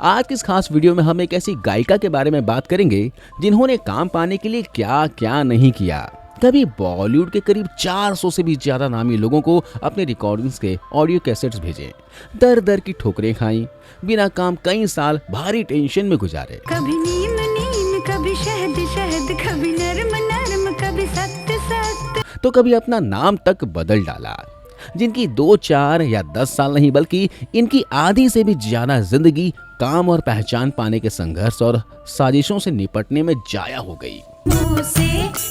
आज की इस खास वीडियो में हम एक ऐसी गायिका के बारे में बात करेंगे जिन्होंने काम पाने के लिए क्या क्या नहीं किया। कभी बॉलीवुड के करीब 400 से भी ज्यादा नामी लोगों को अपने रिकॉर्डिंग्स के ऑडियो कैसेट्स भेजे, दर दर की ठोकरें खाई, बिना काम कई साल भारी टेंशन में गुजारे। कभी नीम नीम, कभी शहद शहद, कभी नरम नरम, कभी सत्य सत्य, तो कभी अपना नाम तक बदल डाला। जिनकी 2, 4 या 10 साल नहीं बल्कि इनकी आधी से भी ज्यादा जिंदगी काम और पहचान पाने के संघर्ष और साजिशों से निपटने में जाया हो गई। मुँह से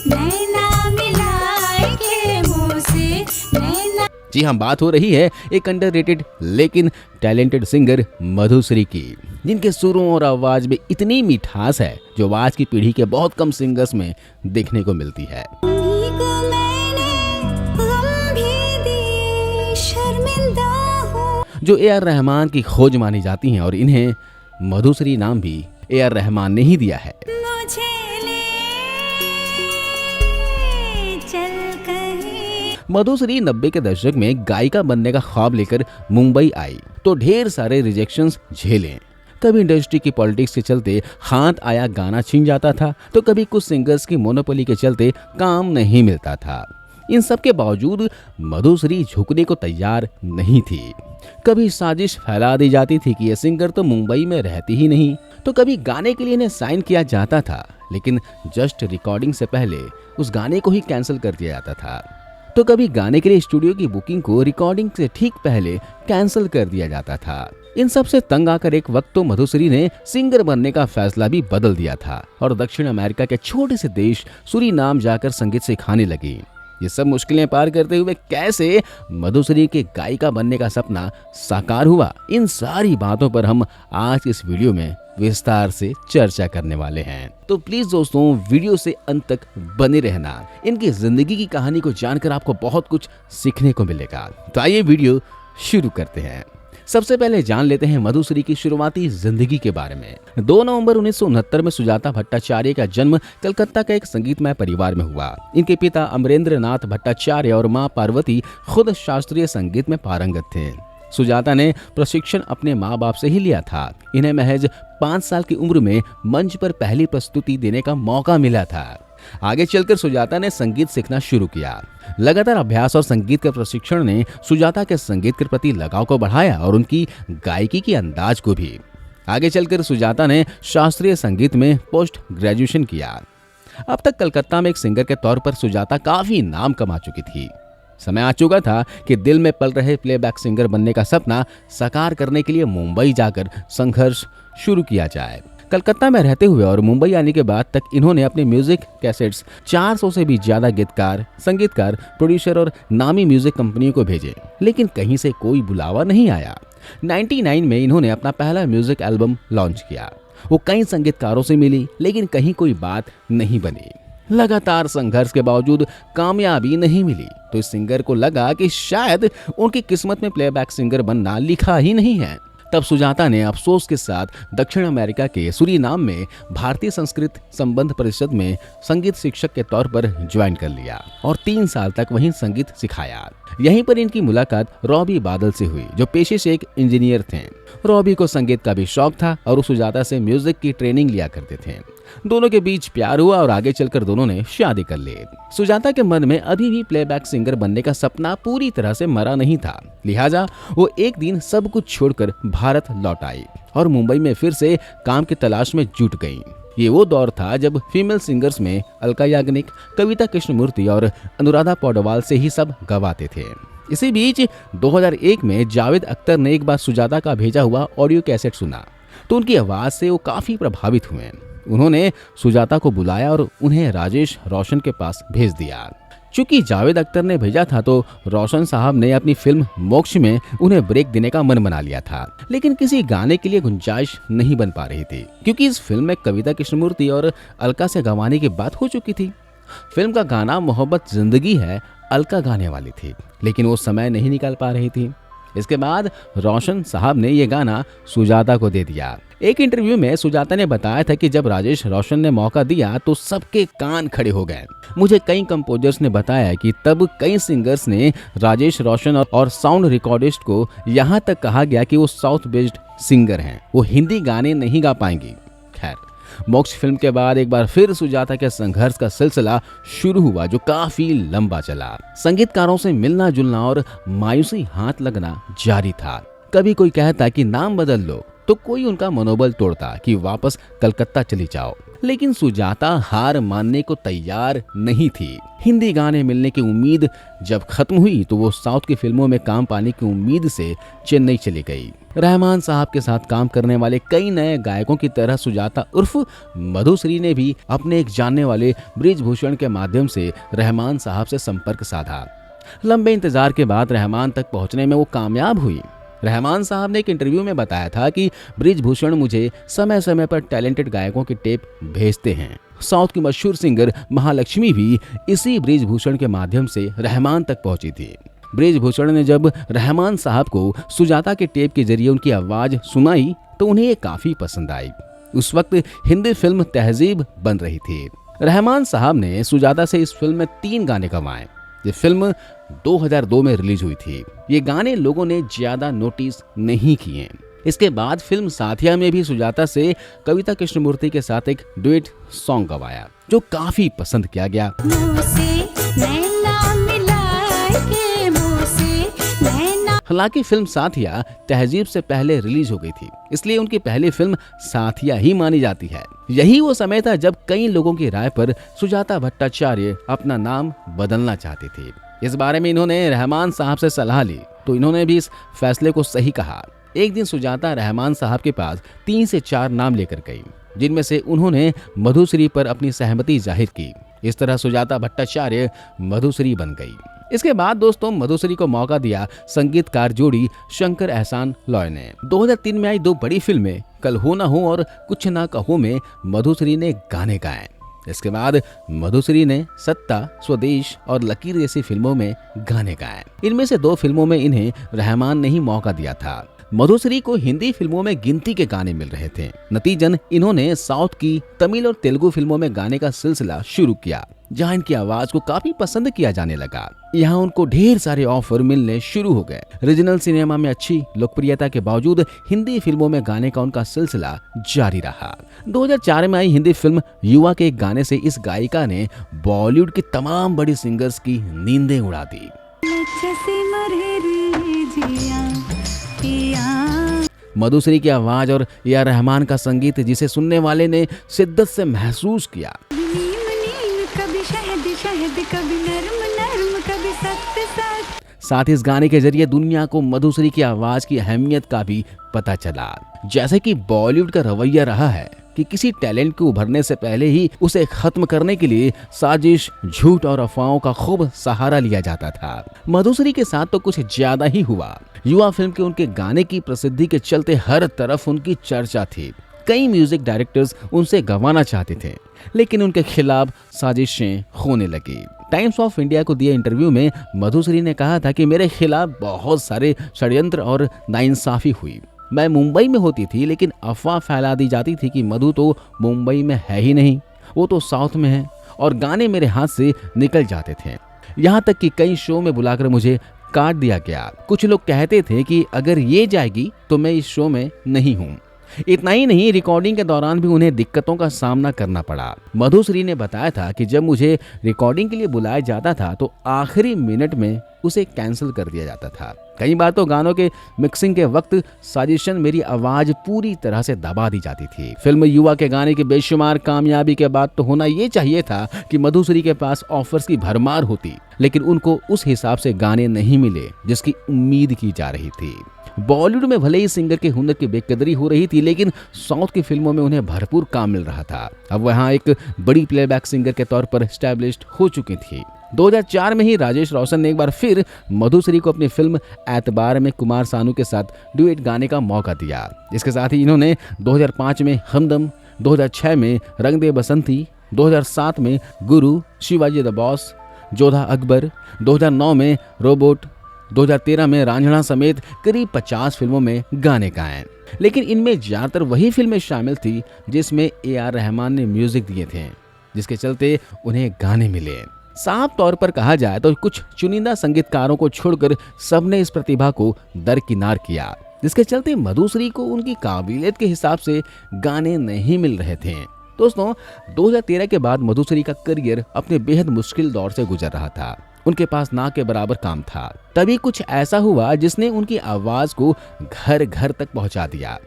नैना मिलाएंगे, मुँह से नैना। जी हाँ, बात हो रही है एक अंडररेटेड लेकिन टैलेंटेड सिंगर मधुश्री की, जिनके सुरों और आवाज में इतनी मिठास है जो आज की पीढ़ी के बहुत कम सिंगर्स में देखने को मिलती है। उन्हीं को मैंने गम भी दिए, शर्मिंदा हूँ। जो ए.आर. रहमान की खोज मानी जाती हैं और इन्हें मधुश्री नाम भी ए.आर. रहमान ने ही दिया है। मुझे ले चल कहीं। मधुश्री 90 के दशक में गायिका बनने का ख्वाब लेकर मुंबई आई तो ढेर सारे रिजेक्शंस झेले। कभी इंडस्ट्री की पॉलिटिक्स के चलते हाथ आया गाना छिन जाता था, तो कभी कुछ सिंगर्स की मोनोपोली के चलते काम नहीं मिलता था। इन सब के बावजूद मधुश्री झुकने को तैयार नहीं थी। कभी साजिश फैला दी जाती थी कि ये सिंगर तो मुंबई में रहती ही नहीं, तो कभी गाने के लिए इन्हें साइन किया जाता था, लेकिन जस्ट रिकॉर्डिंग से पहले उस गाने को ही कैंसिल कर दिया जाता था। तो कभी गाने के लिए स्टूडियो की बुकिंग को रिकॉर्डिंग से ठीक पहले कैंसिल कर दिया जाता था। इन सब से तंग आकर एक वक्त तो मधुश्री ने सिंगर बनने का फैसला भी बदल दिया था और दक्षिण अमेरिका के छोटे से देश सूरीनाम जाकर संगीत सिखाने लगी। ये सब मुश्किलें पार करते हुए कैसे मधुश्री के गायिका बनने का सपना साकार हुआ, इन सारी बातों पर हम आज इस वीडियो में विस्तार से चर्चा करने वाले हैं। तो प्लीज दोस्तों, वीडियो से अंत तक बने रहना। इनकी जिंदगी की कहानी को जानकर आपको बहुत कुछ सीखने को मिलेगा। तो आइए वीडियो शुरू करते हैं। सबसे पहले जान लेते हैं मधुश्री की शुरुआती जिंदगी के बारे में। 2 नवंबर 1969 में सुजाता भट्टाचार्य का जन्म कलकत्ता के एक संगीतमय परिवार में हुआ। इनके पिता अमरेंद्र नाथ भट्टाचार्य और मां पार्वती खुद शास्त्रीय संगीत में पारंगत थे। सुजाता ने प्रशिक्षण अपने माँ बाप से ही लिया था। इन्हें महज 5 साल की उम्र में मंच पर पहली प्रस्तुति देने का मौका मिला था। आगे चलकर सुजाता ने संगीत सीखना शुरू किया। लगातार अभ्यास और संगीत के प्रशिक्षण ने सुजाता के संगीत के प्रति लगाव को बढ़ाया और उनकी गायकी के अंदाज को भी। आगे चलकर सुजाता ने शास्त्रीय संगीत में पोस्ट ग्रेजुएशन किया। अब तक कलकत्ता में एक सिंगर के तौर पर सुजाता काफी नाम कमा चुकी थी। समय आ चुका था कि दिल में पल रहे प्लेबैक सिंगर बनने का सपना साकार करने के लिए मुंबई जाकर संघर्ष शुरू किया जाए। कलकत्ता में रहते हुए और मुंबई आने के बाद तक इन्होंने अपने म्यूजिक कैसेट्स 400 से भी ज्यादा गीतकार, संगीतकार, प्रोड्यूसर और नामी म्यूजिक कंपनियों को भेजे, लेकिन कहीं से कोई बुलावा नहीं आया। 99 में इन्होंने अपना पहला म्यूजिक एल्बम लॉन्च किया। वो कई संगीतकारों से मिली, लेकिन कहीं कोई बात नहीं बनी। लगातार संघर्ष के बावजूद कामयाबी नहीं मिली, तो इस सिंगर को लगा कि शायद उनकी किस्मत में प्लेबैक सिंगर बनना लिखा ही नहीं है। तब सुजाता ने अफसोस के साथ दक्षिण अमेरिका के सूरीनाम में भारतीय संस्कृत संबंध परिषद में संगीत शिक्षक के तौर पर ज्वाइन कर लिया और 3 साल तक वहीं संगीत सिखाया। यहीं पर इनकी मुलाकात रॉबी बादल से हुई, जो पेशे से एक इंजीनियर थे। रॉबी को संगीत का भी शौक था और वो सुजाता से म्यूजिक की ट्रेनिंग लिया करते थे। दोनों के बीच प्यार हुआ और आगे चलकर दोनों ने शादी कर ली। सुजाता के मन में अभी भी प्लेबैक सिंगर बनने का सपना पूरी तरह से मरा नहीं था, लिहाजा वो एक दिन सब कुछ छोड़कर भारत लौट आई और मुंबई में फिर से काम की तलाश में जुट गई। ये वो दौर था जब फीमेल सिंगर्स में अलका याग्निक, कविता कृष्णमूर्ति और अनुराधा पौडवाल से ही सब गवाते थे। इसी बीच 2001 में जावेद अख्तर ने एक बार सुजाता का भेजा हुआ ऑडियो कैसेट सुना तो उनकी आवाज से वो काफी प्रभावित हुए। उन्होंने सुजाता को बुलाया और उन्हें राजेश रोशन के पास भेज दिया। चूंकि जावेद अख्तर ने भेजा था तो रोशन साहब ने अपनी फिल्म मोक्ष में उन्हें ब्रेक देने का मन बना लिया था, लेकिन किसी गाने के लिए गुंजाइश नहीं बन पा रही थी क्योंकि इस फिल्म में कविता कृष्णमूर्ति और अलका से गवाने की बात हो चुकी थी। फिल्म का गाना मोहब्बत जिंदगी है अलका गाने वाली थी, लेकिन वो समय नहीं निकाल पा रही थी। इसके बाद रोशन साहब ने ये गाना सुजाता को दे दिया। एक इंटरव्यू में सुजाता ने बताया था कि जब राजेश रोशन ने मौका दिया तो सबके कान खड़े हो गए। मुझे कई कंपोजर्स ने बताया कि तब कई सिंगर्स ने राजेश रोशन और साउंड रिकॉर्डिस्ट को यहाँ तक कहा गया कि वो साउथ बेस्ड सिंगर हैं, वो हिंदी गाने नहीं गा पाएंगी। खैर, मोक्ष फिल्म के बाद एक बार फिर सुजाता के संघर्ष का सिलसिला शुरू हुआ, जो काफी लंबा चला। संगीतकारों से मिलना जुलना और मायूसी हाथ लगना जारी था। कभी कोई कहता कि नाम बदल लो, तो कोई उनका मनोबल तोड़ता कि वापस कलकत्ता चली जाओ। लेकिन सुजाता हार मानने को तैयार नहीं थी। हिंदी गाने मिलने की उम्मीद जब खत्म हुई तो वो साउथ की फिल्मों में काम पाने की उम्मीद से चेन्नई चली गई। रहमान साहब के साथ काम करने वाले कई नए गायकों की तरह सुजाता उर्फ मधुश्री ने भी अपने एक जानने वाले बृजभूषण के माध्यम से रहमान साहब से संपर्क साधा। लंबे इंतजार के बाद रहमान तक पहुंचने में वो कामयाब हुई। रहमान साहब ने एक इंटरव्यू में बताया था कि बृजभूषण मुझे समय समय पर टैलेंटेड गायकों की टेप भेजते हैं। साउथ की मशहूर सिंगर महालक्ष्मी भी इसी बृजभूषण के माध्यम से रहमान तक पहुंची थी। बृजभूषण ने जब रहमान साहब को सुजाता के टेप के जरिए उनकी आवाज सुनाई तो उन्हें ये काफी पसंद आई। उस वक्त हिंदी फिल्म तहजीब बन रही थी। रहमान साहब ने सुजाता से इस फिल्म में 3 गाने गंवाए। ये फिल्म 2002 में रिलीज हुई थी। ये गाने लोगों ने ज्यादा नोटिस नहीं किए। इसके बाद फिल्म साथिया में भी सुजाता से कविता कृष्णमूर्ति के साथ एक डुएट सॉन्ग गवाया, जो काफी पसंद किया गया। हालांकि फिल्म साथिया तहजीब से पहले रिलीज हो गई थी, इसलिए उनकी पहली फिल्म साथिया ही मानी जाती है। यही वो समय था जब कई लोगों की राय पर सुजाता भट्टाचार्य अपना नाम बदलना चाहती थी। इस बारे में इन्होंने रहमान साहब से सलाह ली तो इन्होंने भी इस फैसले को सही कहा। एक दिन सुजाता रहमान साहब के पास 3 से 4 नाम लेकर गई, जिनमें से उन्होंने मधुश्री पर अपनी सहमति जाहिर की। इस तरह सुजाता भट्टाचार्य मधुश्री बन गई। इसके बाद दोस्तों मधुश्री को मौका दिया संगीतकार जोड़ी शंकर एहसान लॉय ने। 2003 में आई 2 बड़ी फिल्में कल हो ना हो और कुछ ना कहो में मधुश्री ने गाने गाए। इसके बाद मधुश्री ने सत्ता, स्वदेश और लकीर जैसी फिल्मों में गाने गाए। इनमें से 2 फिल्मों में इन्हें रहमान ने ही मौका दिया था। मधुश्री को हिंदी फिल्मों में गिनती के गाने मिल रहे थे। नतीजन इन्होंने साउथ की तमिल और तेलुगु फिल्मों में गाने का सिलसिला शुरू किया, जहां इनकी आवाज को काफी पसंद किया जाने लगा। यहाँ उनको ढेर सारे ऑफर मिलने शुरू हो गए। रीजनल सिनेमा में अच्छी लोकप्रियता के बावजूद हिंदी फिल्मों में गाने का उनका सिलसिला जारी रहा। 2004 में आई हिंदी फिल्म युवा के एक गाने से इस गायिका ने बॉलीवुड की तमाम बड़ी सिंगर्स की नींदें उड़ा दी। मधुश्री की आवाज और ए.आर. रहमान का संगीत, जिसे सुनने वाले ने शिद्दत से महसूस किया। साथ ही इस गाने के जरिए दुनिया को मधुश्री की आवाज की अहमियत का भी पता चला। जैसे कि बॉलीवुड का रवैया रहा है कि किसी टैलेंट को उभरने से पहले ही उसे खत्म करने के लिए साजिश, झूठ और अफवाहों का खूब सहारा लिया जाता था। मधुश्री के साथ तो कुछ ज्यादा ही हुआ। युवा फिल्म के उनके गाने की प्रसिद्धि के चलते हर तरफ उनकी चर्चा थी। कई म्यूजिक डायरेक्टर्स उनसे गंवाना चाहते थे, लेकिन उनके खिलाफ साजिशें होने लगी। टाइम्स ऑफ इंडिया को दिए इंटरव्यू में मधुश्री ने कहा था कि मेरे खिलाफ बहुत सारे षड्यंत्र और नाइंसाफी हुई। मैं मुंबई में होती थी, लेकिन अफवाह फैला दी जाती थी कि मधु तो मुंबई में है ही नहीं, वो तो साउथ में है, और गाने मेरे हाथ से निकल जाते थे। यहाँ तक कि कई शो में बुलाकर मुझे काट दिया गया। कुछ लोग कहते थे कि अगर ये जाएगी तो मैं इस शो में नहीं हूँ। इतना ही नहीं, रिकॉर्डिंग के दौरान भी उन्हें दिक्कतों का सामना करना पड़ा। मधुश्री ने बताया था कि जब मुझे रिकॉर्डिंग के लिए बुलाया जाता था तो आखिरी मिनट में उसे कैंसिल कर दिया जाता था। कई बार तो गानों के मिक्सिंग के वक्त साजिशन मेरी आवाज पूरी तरह से दबा दी जाती थी। फिल्म युवा के गाने की बेशुमार कामयाबी के बाद तो होना ये चाहिए था कि मधुश्री के पास ऑफर्स की भरमार होती, लेकिन उनको उस हिसाब से गाने नहीं मिले जिसकी उम्मीद की जा रही थी। बॉलीवुड में भले ही सिंगर के हुनर की बेकदरी हो रही थी, लेकिन साउथ की फिल्मों में उन्हें भरपूर काम मिल रहा था। अब वहाँ एक बड़ी प्लेबैक सिंगर के तौर पर एस्टैब्लिश्ड हो चुकी थी। 2004 में ही राजेश रोशन ने एक बार फिर मधुश्री को अपनी फिल्म एतबार में कुमार सानू के साथ डुएट गाने का मौका दिया। इसके साथ ही इन्होंने 2005 में हमदम, 2006 में रंग दे बसंती, 2007 में गुरु, शिवाजी द बॉस, जोधा अकबर, 2009 में रोबोट, 2013 में रांझणा समेत करीब 50 फिल्मों में गाने गाए। लेकिन इनमें ज्यादातर वही फिल्में शामिल थी जिसमें ए.आर. रहमान ने म्यूजिक दिए थे, जिसके चलते उन्हें गाने मिले। साफ तौर पर कहा जाए तो कुछ चुनिंदा संगीतकारों को छोड़कर सबने इस प्रतिभा को दरकिनार किया। जिसके चलते मधुश्री को उनकी काबिलियत के हिसाब से गाने नहीं मिल रहे थे। दोस्तों, 2013 के बाद मधुश्री का करियर अपने बेहद मुश्किल दौर से गुजर रहा था। उनके पास ना के बराबर काम था। तभी कुछ ऐसा हुआ जिसने उनकी आवाज को घर घर तक पहुंचा दिया।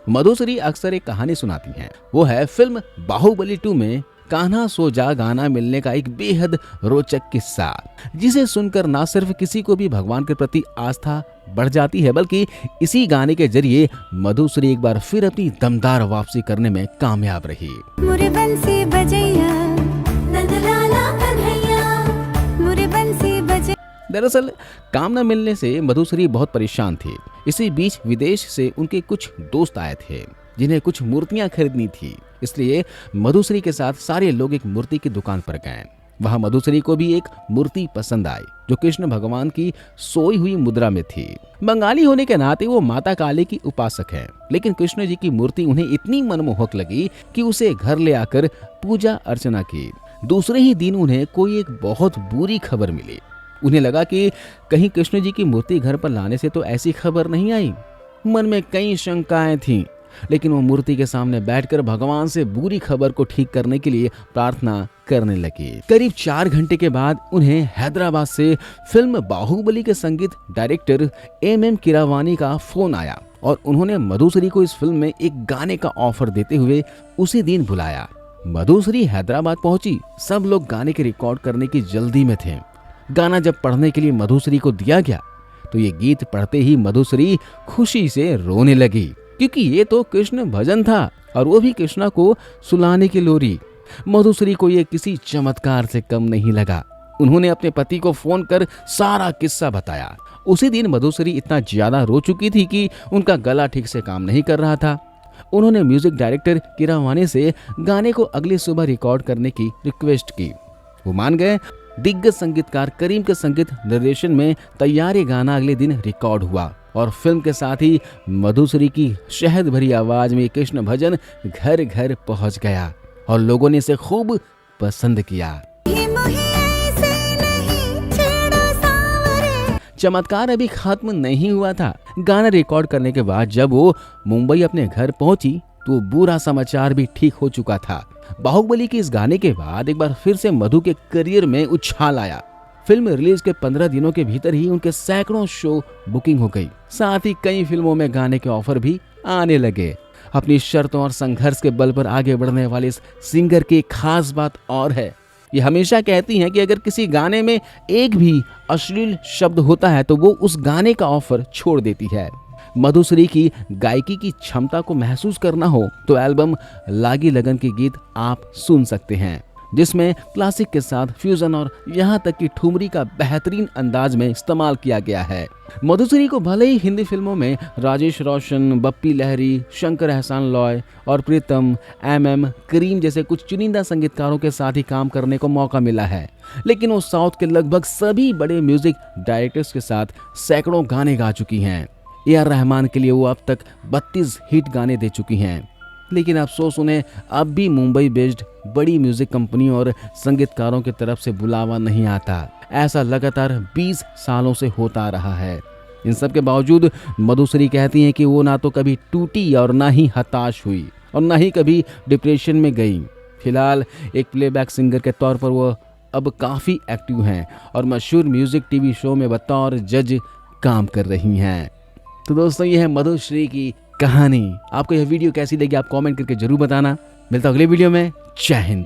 मधुश्री अक्सर एक कहानी सुनाती हैं। वो है फिल्म बाहुबली 2 में कान्हा सो जा गाना मिलने का एक बेहद रोचक किस्सा, जिसे सुनकर ना सिर्फ किसी को भी भगवान के प्रति आस्था बढ़ जाती है, बल्कि इसी गाने के जरिए मधुश्री एक बार फिर अपनी दमदार वापसी करने में कामयाब रही। मुरे बंसी बजैया नंदलाला कन्हैया, मुरे बंसी बजैया। दरअसल काम न मिलने से मधुश्री बहुत परेशान थी। इसी बीच विदेश से उनके कुछ दोस्त आए थे जिन्हें कुछ मूर्तियां खरीदनी थी। इसलिए मधुश्री के साथ सारे लोग एक मूर्ति की दुकान पर गए। वहां मधुश्री को भी एक मूर्ति पसंद आई जो कृष्ण भगवान की सोई हुई मुद्रा में थी। बंगाली होने के नाते वो माता काली की उपासक है, लेकिन कृष्ण जी की मूर्ति उन्हें इतनी मनमोहक लगी कि उसे घर ले आकर पूजा अर्चना की। दूसरे ही दिन उन्हें कोई एक बहुत बुरी खबर मिली। उन्हें लगा कि कहीं कृष्ण जी की मूर्ति घर पर लाने से तो ऐसी खबर नहीं आई। मन में कई शंकाएं थीं, लेकिन वो मूर्ति के सामने बैठकर भगवान से बुरी खबर को ठीक करने के लिए प्रार्थना करने लगी। करीब 4 घंटे के बाद उन्हें हैदराबाद से फिल्म बाहुबली के संगीत डायरेक्टर MM कीरावानी का फोन आया और उन्होंने मधुश्री को इस फिल्म में एक गाने का ऑफर देते हुए उसी दिन बुलाया। मधुश्री हैदराबाद पहुंची। सब लोग गाने के रिकॉर्ड करने की जल्दी में थे। गाना जब पढ़ने के लिए मधुश्री को दिया गया तो ये गीत पढ़ते ही मधुश्री खुशी से रोने लगी, क्योंकि ये तो कृष्ण भजन था और वो भी कृष्णा को सुलाने की लोरी। मधुश्री को ये किसी चमत्कार से कम नहीं लगा। उन्होंने अपने पति को फोन कर सारा किस्सा बताया। उसी दिन मधुश्री इतना ज्यादा रो चुकी थी कि उनका गला ठीक से काम नहीं कर रहा था। उन्होंने म्यूजिक डायरेक्टर कीरावानी से गाने को अगली सुबह रिकॉर्ड करने की रिक्वेस्ट की। वो मान गए। दिग्गज संगीतकार करीम के संगीत निर्देशन में तैयार ये गाना अगले दिन रिकॉर्ड हुआ और फिल्म के साथ ही मधुश्री की शहद भरी आवाज में कृष्ण भजन घर घर पहुंच गया और लोगों ने इसे खूब पसंद किया। चमत्कार अभी खत्म नहीं हुआ था। गाना रिकॉर्ड करने के बाद जब वो मुंबई अपने घर पहुंची तो बुरा समाचार भी ठीक हो चुका था। बाहुबली के इस गाने के बाद एक बार फिर से मधु के करियर में उछाल आया। फिल्म रिलीज के 15 दिनों के भीतर ही उनके सैकड़ों शो बुकिंग हो गई। साथ ही कई फिल्मों में गाने के ऑफर भी आने लगे। अपनी शर्तों और संघर्ष के बल पर आगे बढ़ने वाले इस सिंगर की खास बात और है, ये हमेशा कहती हैं कि अगर किसी गाने में एक भी अश्लील शब्द होता है तो वो उस गाने का ऑफर छोड़ देती है। मधुश्री की गायकी की क्षमता को महसूस करना हो तो एल्बम लागी लगन के गीत आप सुन सकते हैं, जिसमें क्लासिक के साथ फ्यूजन और यहाँ तक कि ठुमरी का बेहतरीन अंदाज में इस्तेमाल किया गया है। मधुश्री को भले ही हिंदी फिल्मों में राजेश रोशन, बप्पी लहरी, शंकर एहसान लॉय और प्रीतम, MM करीम जैसे कुछ चुनिंदा संगीतकारों के साथ ही काम करने को मौका मिला है, लेकिन वो साउथ के लगभग सभी बड़े म्यूजिक डायरेक्टर्स के साथ सैकड़ों गाने गा चुकी हैं। AR रहमान के लिए वो अब तक 32 हिट गाने दे चुकी हैं। लेकिन अफसोस उन्हें अब भी मुंबई बेस्ड बड़ी म्यूजिक कंपनी और संगीतकारों की तरफ से बुलावा नहीं आता। ऐसा लगातार 20 सालों से होता रहा है। इन सब के बावजूद मधुश्री कहती हैं कि वो ना तो कभी टूटी और ना ही हताश हुई और ना ही कभी डिप्रेशन में गई। फिलहाल एक प्लेबैक सिंगर के तौर पर वो अब काफ़ी एक्टिव हैं और मशहूर म्यूजिक TV शो में बतौर जज काम कर रही हैं। तो दोस्तों, ये है मधुश्री की कहानी। आपको यह वीडियो कैसी लगी आप कमेंट करके जरूर बताना। मिलता हूं अगले वीडियो में। जय हिंद।